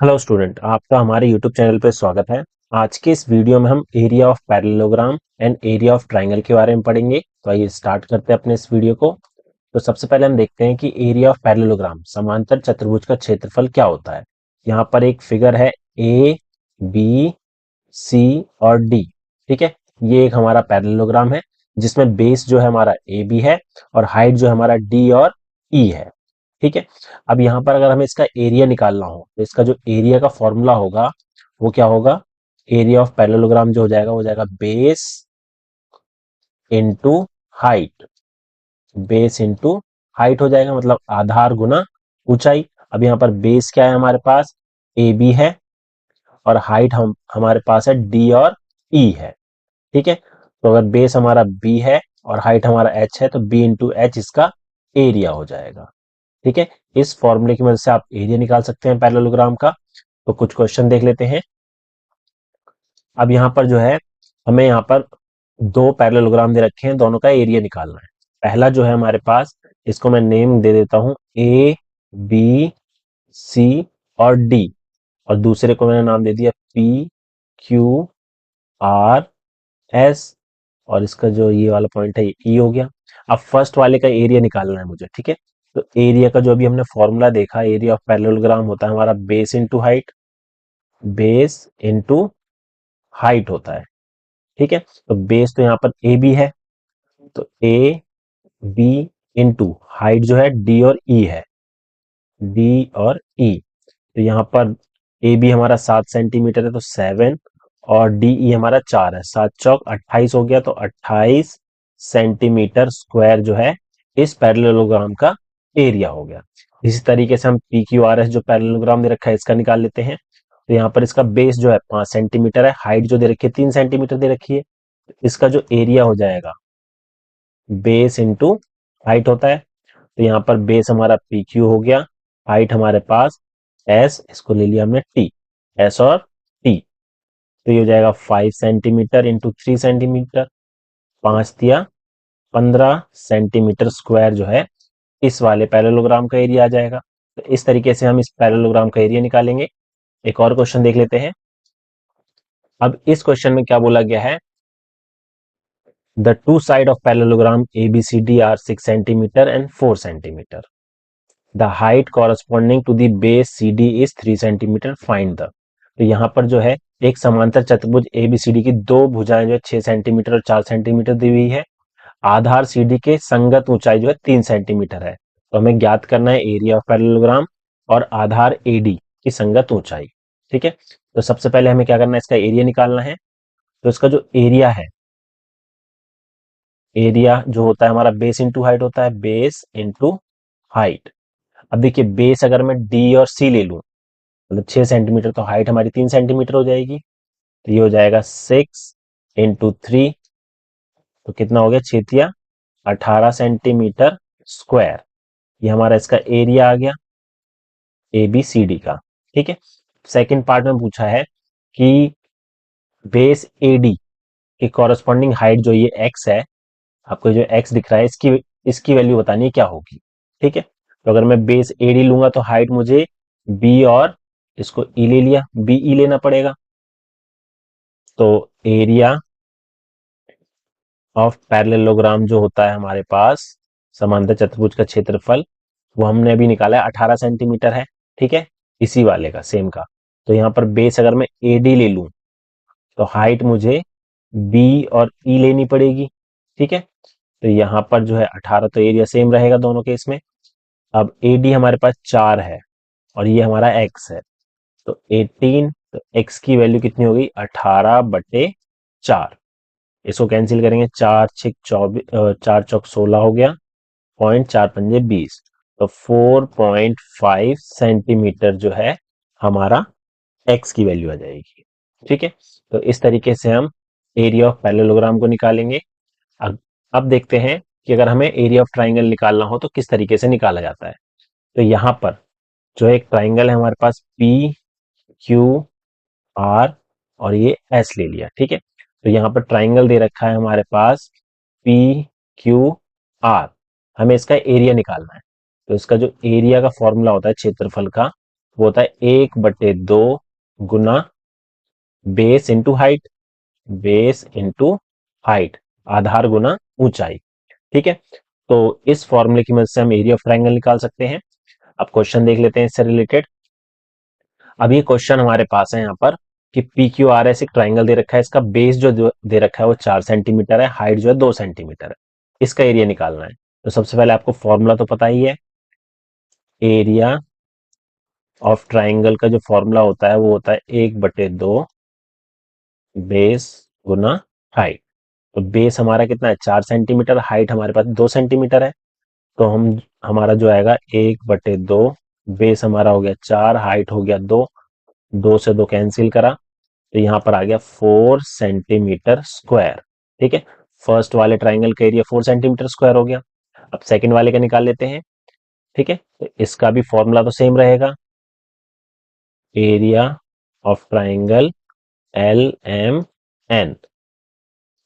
Hello student, आपका हमारे YouTube channel पे स्वागत है। आज के इस वीडियो में हम area of parallelogram and area of triangle के बारे में पढ़ेंगे। तो आइए स्टार्ट करते हैं अपने इस वीडियो को। तो सबसे पहले हम देखते हैं कि एरिया ऑफ पैरेललोग्राम समांतर चतुर्भुज का क्षेत्रफल क्या होता है। यहाँ पर एक फिगर है ए, बी, सी और डी। ठीक है, ये एक हमारा पैरेललोग्राम है जिसमें बेस जो है हमारा ए बी है और हाइट जो है हमारा डी और ई है। ठीक है, अब यहाँ पर अगर हमें इसका एरिया निकालना हो तो इसका जो एरिया का फॉर्मूला होगा वो क्या होगा। एरिया ऑफ पैरेललोग्राम जो हो जाएगा वो जाएगा base into height. Base into height हो जाएगा, मतलब आधार गुना ऊंचाई। अब यहाँ पर बेस क्या है हमारे पास, ए बी है, और हाइट हम हमारे पास है डी और ई है। ठीक है, तो अगर बेस हमारा बी है और हाइट हमारा एच है तो बी इंटू एच इसका एरिया हो जाएगा। ठीक है, इस फॉर्मूले की मदद से आप एरिया निकाल सकते हैं पैरेललोग्राम का। तो कुछ क्वेश्चन देख लेते हैं। अब यहाँ पर जो है हमें यहाँ पर दो पैरेललोग्राम दे रखे हैं, दोनों का एरिया निकालना है। पहला जो है हमारे पास, इसको मैं नेम दे देता हूं ए बी सी और डी, और दूसरे को मैंने नाम दे दिया पी क्यू आर एस, और इसका जो ये वाला पॉइंट है ये ई हो गया। अब फर्स्ट वाले का एरिया निकालना है मुझे। ठीक है, तो एरिया का जो अभी हमने फॉर्मूला देखा, एरिया ऑफ पैरेललोग्राम होता है हमारा base into height. Base into height होता है। ठीक है, तो बेस तो यहाँ पर ए बी है, तो ए बी इंटू हाइट जो है डी और ई है। डी और ई, तो यहाँ पर ए बी हमारा 7 सेंटीमीटर है तो 7, और डी ई हमारा 4 है। 7 चौक 28 हो गया, तो 28 सेंटीमीटर स्क्वायर जो है इस पैरेललोग्राम का एरिया हो गया। इसी तरीके से हम पी क्यू आर एस जो पैरेललोग्राम दे रखा है इसका निकाल लेते हैं। तो यहाँ पर इसका बेस जो है 5 सेंटीमीटर है, हाइट जो दे रखी है 3 सेंटीमीटर दे रखी है। इसका जो एरिया हो जाएगा बेस इंटू हाइट होता है, तो यहाँ पर बेस हमारा पी क्यू हो गया, हाइट हमारे पास एस, इसको ले लिया हमने टी, एस और टी। तो ये हो जाएगा 5 सेंटीमीटर इंटू 3 सेंटीमीटर, 5 तिया 15 सेंटीमीटर स्क्वायर जो है इस वाले पैरेललोग्राम का एरिया आ जाएगा। तो इस तरीके से हम इस पैरेललोग्राम का एरिया निकालेंगे। एक और क्वेश्चन देख लेते हैं। अब इस क्वेश्चन में क्या बोला गया है, the two side of parallelogram ABCD are 6 centimetre and 4 centimetre. The height corresponding to the base CD is 3 centimetre, find the. तो यहाँ पर जो है एक समांतर चतुर्भुज ABCD की दो भुजाएं जो है 6 सेंटीमीटर और 4 सेंटीमीटर दी हुई है। आधार CD के संगत ऊंचाई जो है 3 सेंटीमीटर है। तो हमें ज्ञात करना है एरिया ऑफ पैरेललोग्राम और आधार AD की संगत ऊंचाई। ठीक है, तो सबसे पहले हमें क्या करना है, इसका एरिया निकालना है। तो इसका जो एरिया है, एरिया जो होता है हमारा बेस इंटू हाइट होता है, बेस इंटू हाइट। अब देखिए बेस अगर मैं डी और सी ले लूं, मतलब 6 सेंटीमीटर, तो हाइट हमारी 3 सेंटीमीटर हो जाएगी। तो ये हो जाएगा 6 इंटू 3, तो कितना हो गया, 6 तिया 18 सेंटीमीटर स्क्वायर। ये हमारा इसका एरिया आ गया ABCD का। ठीक है, सेकंड पार्ट में पूछा है कि बेस AD के कॉरस्पॉन्डिंग हाइट जो ये x है, आपको जो x दिख रहा है इसकी इसकी वैल्यू बतानी है क्या होगी। ठीक है, तो अगर मैं बेस AD लूंगा तो हाइट मुझे B और इसको E ले लिया, BE लेना पड़ेगा। तो एरिया ऑफ पैरेललोग्राम जो होता है हमारे पास, समांतर चतुर्भुज का क्षेत्रफल, वो हमने अभी निकाला है 18 सेंटीमीटर है। ठीक है, इसी वाले का सेम का। तो यहाँ पर बेस अगर मैं AD ले लूं तो हाइट मुझे B और E लेनी पड़ेगी। ठीक है, तो यहाँ पर जो है 18, तो एरिया सेम रहेगा दोनों केस में। अब AD हमारे पास 4 है और ये हमारा x है, तो 18, तो x की वैल्यू कितनी होगी, 18/4। इसको कैंसिल करेंगे, 4 चौक 16 हो गया, 0.4 पंजे 20, तो 4.5 सेंटीमीटर जो है हमारा x की वैल्यू आ जाएगी। ठीक है, तो इस तरीके से हम एरिया ऑफ पैरेललोग्राम को निकालेंगे। अब देखते हैं कि अगर हमें एरिया ऑफ ट्राइंगल निकालना हो तो किस तरीके से निकाला जाता है। तो यहाँ पर जो एक ट्राइंगल है हमारे पास PQR और ये S ले लिया। ठीक है, तो यहाँ पर ट्राइंगल दे रखा है हमारे पास PQR, हमें इसका एरिया निकालना है। तो इसका जो एरिया का फॉर्मूला होता है क्षेत्रफल का, वो होता है 1/2 गुना base into height, base into height, आधार गुना ऊंचाई। ठीक है, तो इस फॉर्मूले की मदद से हम एरिया ऑफ ट्राइंगल निकाल सकते हैं। अब क्वेश्चन देख लेते हैं इससे रिलेटेड। अब ये क्वेश्चन हमारे पास है यहाँ पर कि पी क्यू आर एस एक ट्राइंगल दे रखा है, इसका बेस जो दे रखा है वो 4 सेंटीमीटर है, हाइट जो है 2 सेंटीमीटर है, इसका एरिया निकालना है। तो सबसे पहले आपको फॉर्मूला तो पता ही है, एरिया ऑफ ट्राइंगल का जो फॉर्मूला होता है वो होता है 1/2 बेस गुना हाइट। तो बेस हमारा कितना है 4 सेंटीमीटर, हाइट हमारे पास 2 सेंटीमीटर है, तो हम हमारा जो आएगा 1/2, बेस हमारा हो गया 4, हाइट हो गया 2, 2 से 2 कैंसिल करा, तो यहाँ पर आ गया 4 सेंटीमीटर स्क्वायर। ठीक है, फर्स्ट वाले ट्राइंगल का एरिया 4 सेंटीमीटर स्क्वायर हो गया। अब सेकंड वाले का निकाल लेते हैं। ठीक है, तो इसका भी फॉर्मूला तो सेम रहेगा, area of triangle L M N,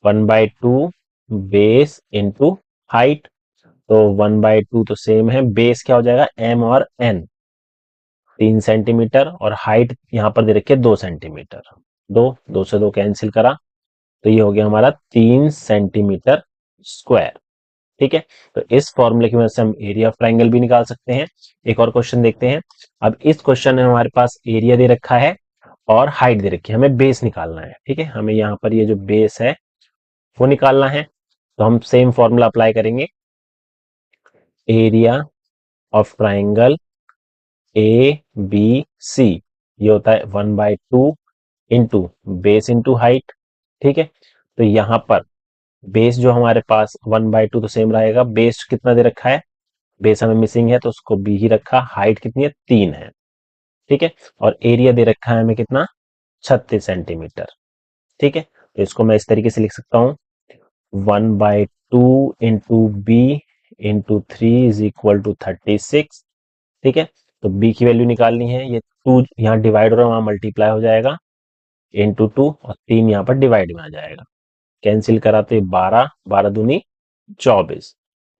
1/2 base into height, तो 1/2 तो सेम है, बेस क्या हो जाएगा एम और एन, 3 सेंटीमीटर, और हाइट यहां पर दे रखी है 2 सेंटीमीटर, 2 से 2 कैंसिल करा, तो ये हो गया हमारा 3 सेंटीमीटर स्क्वायर। ठीक है, तो इस फॉर्मूले की मदद से हम एरिया ऑफ ट्राइंगल भी निकाल सकते हैं। एक और क्वेश्चन देखते हैं। अब इस क्वेश्चन में हमारे पास एरिया दे रखा है और हाइट दे रखी है, हमें बेस निकालना है। ठीक है, हमें यहाँ पर ये जो बेस है वो निकालना है, तो हम सेम फॉर्मूला अप्लाई करेंगे, area of triangle A B C, ये होता है 1/2 इंटू बेस इंटू हाइट। ठीक है, तो यहां पर बेस जो हमारे पास 1/2 तो सेम रहेगा, बेस कितना दे रखा है, बेस हमें मिसिंग है तो उसको बी ही रखा, हाइट कितनी है 3 है। ठीक है, और एरिया दे रखा है हमें कितना 36 सेंटीमीटर। ठीक है, तो इसको मैं इस तरीके से लिख सकता हूं, 1/2 into B into 3 is equal to 36। ठीक है, तो बी की वैल्यू निकालनी है, ये 2 यहाँ डिवाइड हो रहा है, वहां मल्टीप्लाई हो जाएगा, इंटू 2, और 3 यहाँ पर डिवाइड में आ जाएगा, कैंसिल करा तो 12, 12 दूनी 24,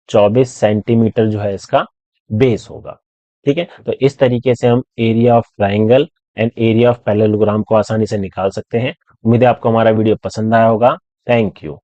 24 सेंटीमीटर जो है इसका बेस होगा। ठीक है, तो इस तरीके से हम area of triangle and area of parallelogram को आसानी से निकाल सकते हैं। उम्मीद है आपको हमारा वीडियो पसंद आया होगा। Thank you.